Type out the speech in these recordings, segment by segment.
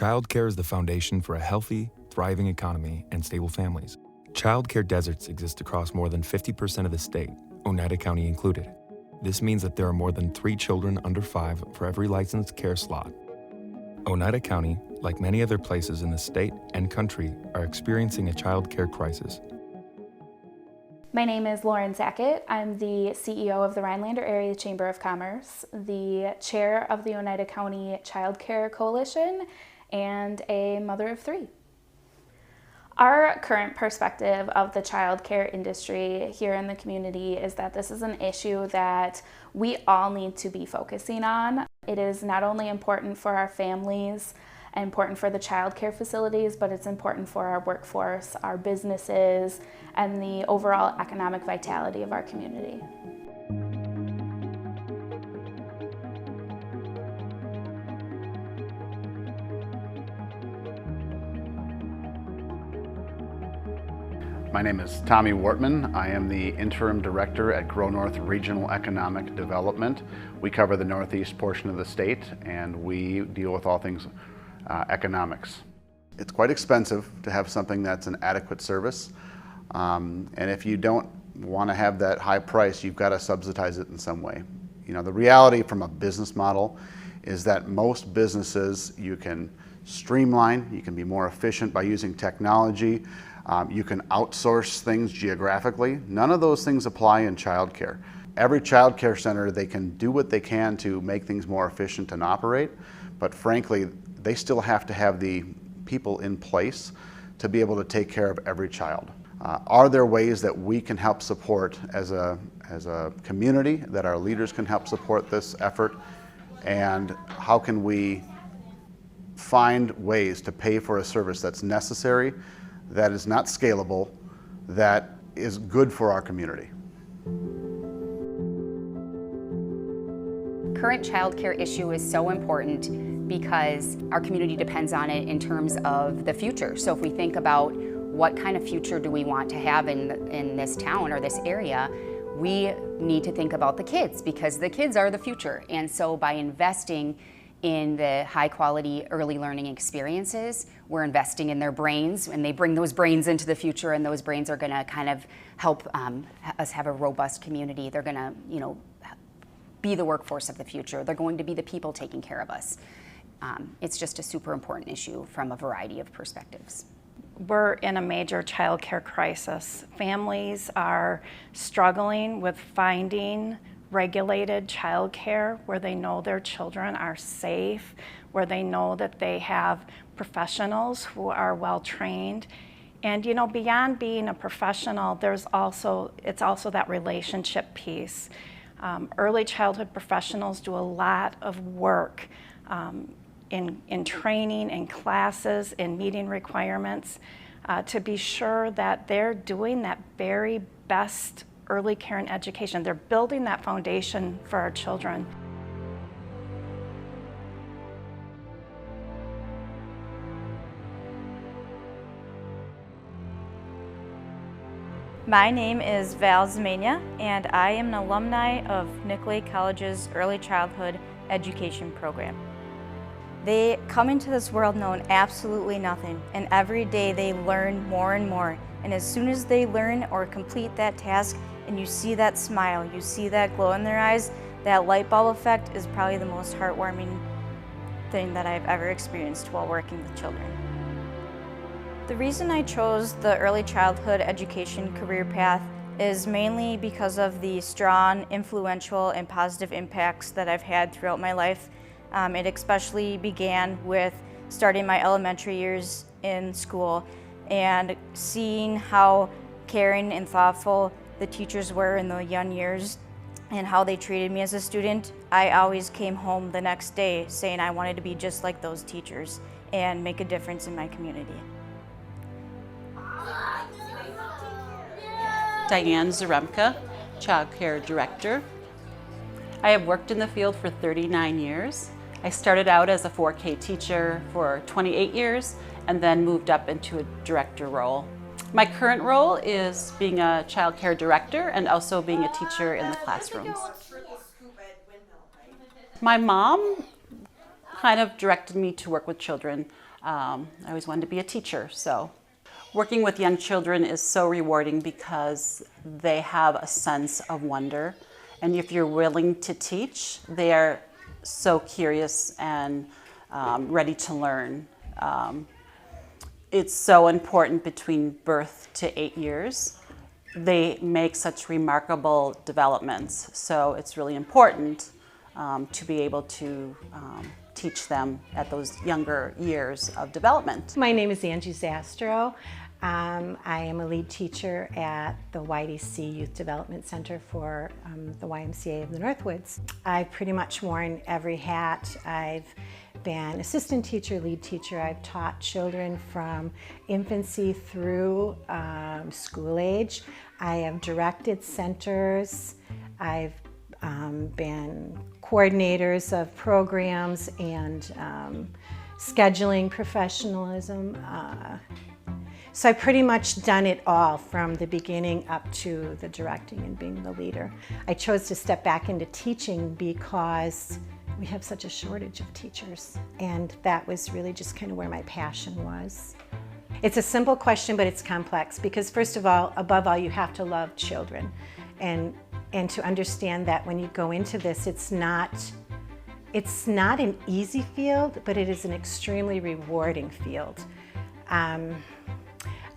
Childcare is the foundation for a healthy, thriving economy and stable families. Childcare deserts exist across more than 50% of the state, Oneida County included. This means that there are more than 3 children under 5 for every licensed care slot. Oneida County, like many other places in the state and country, are experiencing a child care crisis. My name is Lauren Zackett. I'm the CEO of the Rhinelander Area Chamber of Commerce, the chair of the Oneida County Child Care Coalition, and a mother of 3. Our current perspective of the child care industry here in the community is that this is an issue that we all need to be focusing on. It is not only important for our families, important for the child care facilities, but it's important for our workforce, our businesses, and the overall economic vitality of our community. My name is Tommy Wortman. I am the Interim Director at Grow North Regional Economic Development. We cover the northeast portion of the state and we deal with all things economics. It's quite expensive to have something that's an adequate service. And if you don't want to have that high price, you've got to subsidize it in some way. You know, the reality from a business model is that most businesses you can streamline, you can be more efficient by using technology, you can outsource things geographically. None of those things apply in childcare. Every childcare center, they can do what they can to make things more efficient and operate, but frankly, they still have to have the people in place to be able to take care of every child. Are there ways that we can help support as a community, that our leaders can help support this effort? And how can we find ways to pay for a service that's necessary, that is not scalable, that is good for our community? Current childcare issue is so important because our community depends on it in terms of the future. So if we think about what kind of future do we want to have in this town or this area, we need to think about the kids because the kids are the future. And so by investing in the high quality early learning experiences, we're investing in their brains and they bring those brains into the future, and those brains are gonna kind of help us have a robust community. They're gonna, be the workforce of the future. They're going to be the people taking care of us. It's just a super important issue from a variety of perspectives. We're in a major child care crisis. Families are struggling with finding regulated child care where they know their children are safe, where they know that they have professionals who are well trained. And beyond being a professional, it's also that relationship piece. Early childhood professionals do a lot of work in training, in classes, in meeting requirements to be sure that they're doing that very best early care and education. They're building that foundation for our children. My name is Val Zemania, and I am an alumni of Nicolay College's Early Childhood Education Program. They come into this world knowing absolutely nothing, and every day they learn more and more. And as soon as they learn or complete that task, and you see that smile, you see that glow in their eyes, that light bulb effect is probably the most heartwarming thing that I've ever experienced while working with children. The reason I chose the early childhood education career path is mainly because of the strong, influential, and positive impacts that I've had throughout my life. It especially began with starting my elementary years in school and seeing how caring and thoughtful the teachers were in the young years and how they treated me as a student. I always came home the next day saying I wanted to be just like those teachers and make a difference in my community. Diane Zaremka, Child Care Director. I have worked in the field for 39 years. I started out as a 4K teacher for 28 years and then moved up into a director role. My current role is being a child care director and also being a teacher in the classrooms. My mom kind of directed me to work with children. I always wanted to be a teacher, so. Working with young children is so rewarding because they have a sense of wonder. And if you're willing to teach, they are so curious and ready to learn. It's so important between birth to 8 years. They make such remarkable developments. So it's really important to be able to teach them at those younger years of development. My name is Angie Zastro. I am a lead teacher at the YDC Youth Development Center for the YMCA of the Northwoods. I've pretty much worn every hat. I've been assistant teacher, lead teacher. I've taught children from infancy through school age. I have directed centers. I've been coordinators of programs and scheduling professionalism. So I've pretty much done it all from the beginning up to the directing and being the leader. I chose to step back into teaching because we have such a shortage of teachers, and that was really just kind of where my passion was. It's a simple question, but it's complex because first of all, above all, you have to love children and to understand that when you go into this, it's not an easy field, but it is an extremely rewarding field.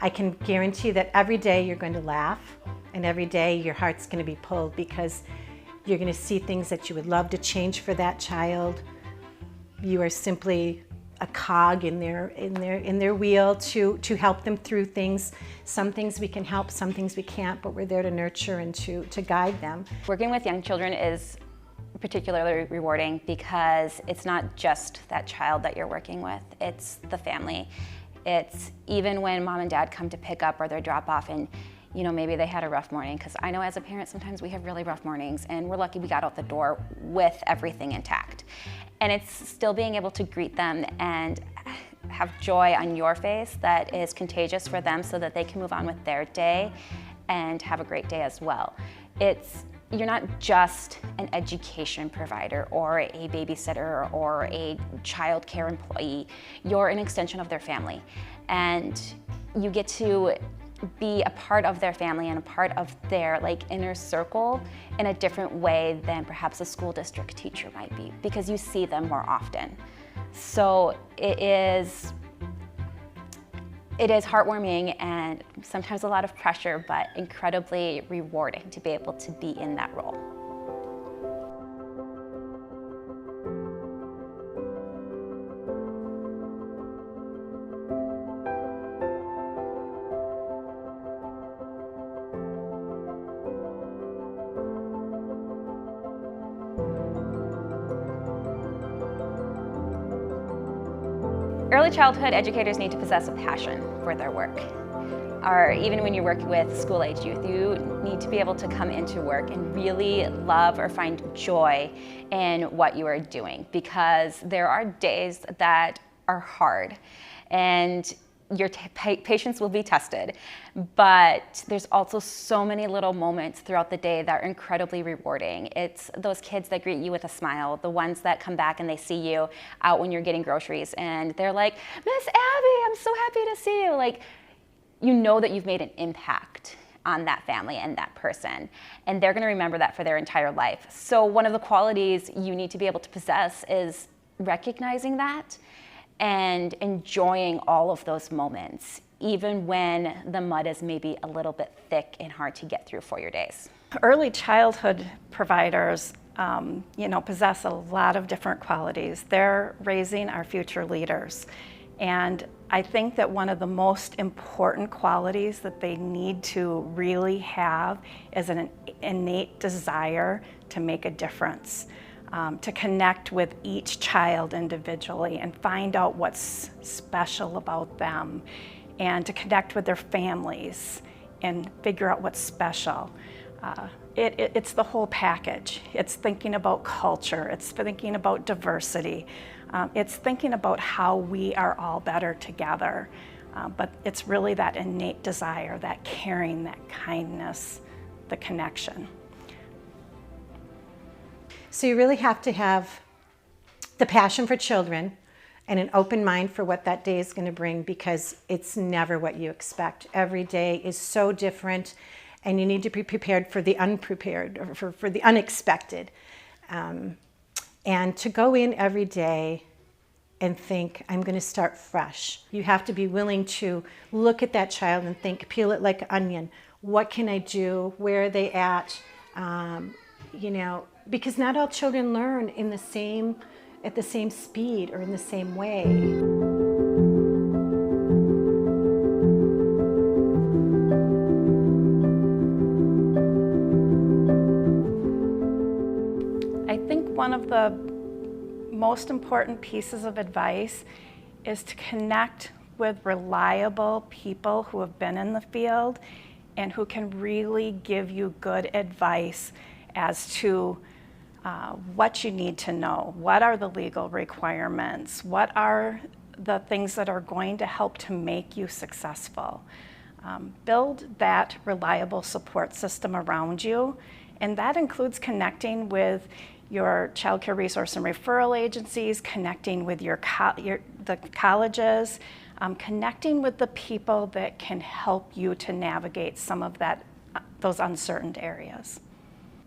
I can guarantee that every day you're going to laugh and every day your heart's going to be pulled because you're going to see things that you would love to change for that child. You are simply a cog in their wheel to help them through things. Some things we can help, some things we can't, but we're there to nurture and to guide them. Working with young children is particularly rewarding because it's not just that child that you're working with, it's the family. It's even when mom and dad come to pick up or they drop off and maybe they had a rough morning, because I know as a parent sometimes we have really rough mornings and we're lucky we got out the door with everything intact. And it's still being able to greet them and have joy on your face that is contagious for them so that they can move on with their day and have a great day as well. You're not just an education provider or a babysitter or a child care employee. You're an extension of their family. And you get to be a part of their family and a part of their inner circle in a different way than perhaps a school district teacher might be, because you see them more often. So it is heartwarming and sometimes a lot of pressure, but incredibly rewarding to be able to be in that role. Early childhood educators need to possess a passion for their work. Or even when you work with school-age youth, you need to be able to come into work and really love or find joy in what you are doing, because there are days that are hard and your patience will be tested, but there's also so many little moments throughout the day that are incredibly rewarding. It's those kids that greet you with a smile, the ones that come back and they see you out when you're getting groceries and they're like, "Miss Abby, I'm so happy to see you." You know that you've made an impact on that family and that person, and they're gonna remember that for their entire life. So one of the qualities you need to be able to possess is recognizing that and enjoying all of those moments, even when the mud is maybe a little bit thick and hard to get through for your days. Early childhood providers, possess a lot of different qualities. They're raising our future leaders. And I think that one of the most important qualities that they need to really have is an innate desire to make a difference. To connect with each child individually and find out what's special about them, and to connect with their families and figure out what's special. It's the whole package. It's thinking about culture, it's thinking about diversity, it's thinking about how we are all better together. But it's really that innate desire, that caring, that kindness, the connection. So you really have to have the passion for children and an open mind for what that day is going to bring, because it's never what you expect. Every day is so different, and you need to be prepared for the unprepared, or for the unexpected. And to go in every day and think, I'm going to start fresh. You have to be willing to look at that child and think, peel it like an onion. What can I do? Where are they at? You know, because not all children learn at the same speed or in the same way. I think one of the most important pieces of advice is to connect with reliable people who have been in the field and who can really give you good advice as to what you need to know. What are the legal requirements? What are the things that are going to help to make you successful? Build that reliable support system around you, and that includes connecting with your child care resource and referral agencies, connecting with the colleges, connecting with the people that can help you to navigate some of those uncertain areas.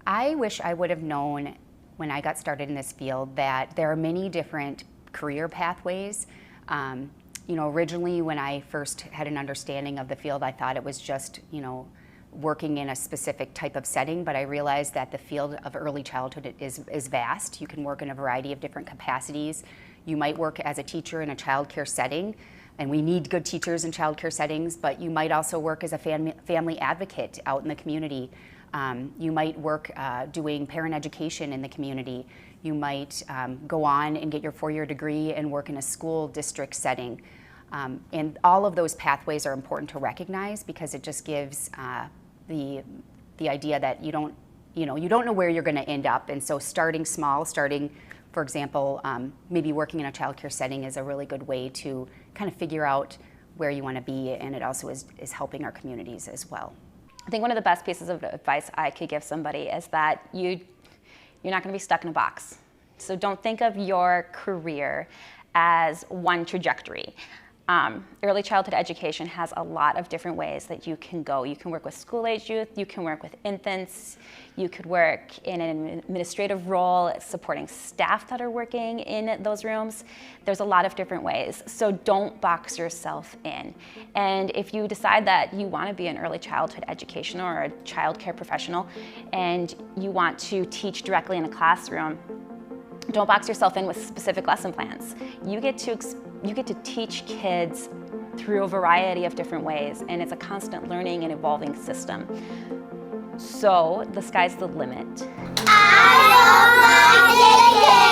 I wish I would have known when I got started in this field that there are many different career pathways. You know, originally when I first had an understanding of the field, I thought it was just, you know, working in a specific type of setting, but I realized that the field of early childhood is vast. You can work in a variety of different capacities. You might work as a teacher in a child care setting, and we need good teachers in child care settings, but you might also work as a family advocate out in the community. You might work doing parent education in the community. You might go on and get your 4-year degree and work in a school district setting. And all of those pathways are important to recognize, because it just gives the idea that you don't know where you're going to end up. And so starting small, for example, maybe working in a child care setting is a really good way to kind of figure out where you want to be, and it also is helping our communities as well. I think one of the best pieces of advice I could give somebody is that you're not going to be stuck in a box. So don't think of your career as one trajectory. Early childhood education has a lot of different ways that you can go. You can work with school-age youth, you can work with infants, you could work in an administrative role, supporting staff that are working in those rooms. There's a lot of different ways, so don't box yourself in. And if you decide that you want to be an early childhood education or a child care professional, and you want to teach directly in a classroom, don't box yourself in with specific lesson plans. You get to teach kids through a variety of different ways, and it's a constant learning and evolving system. So the sky's the limit. I love my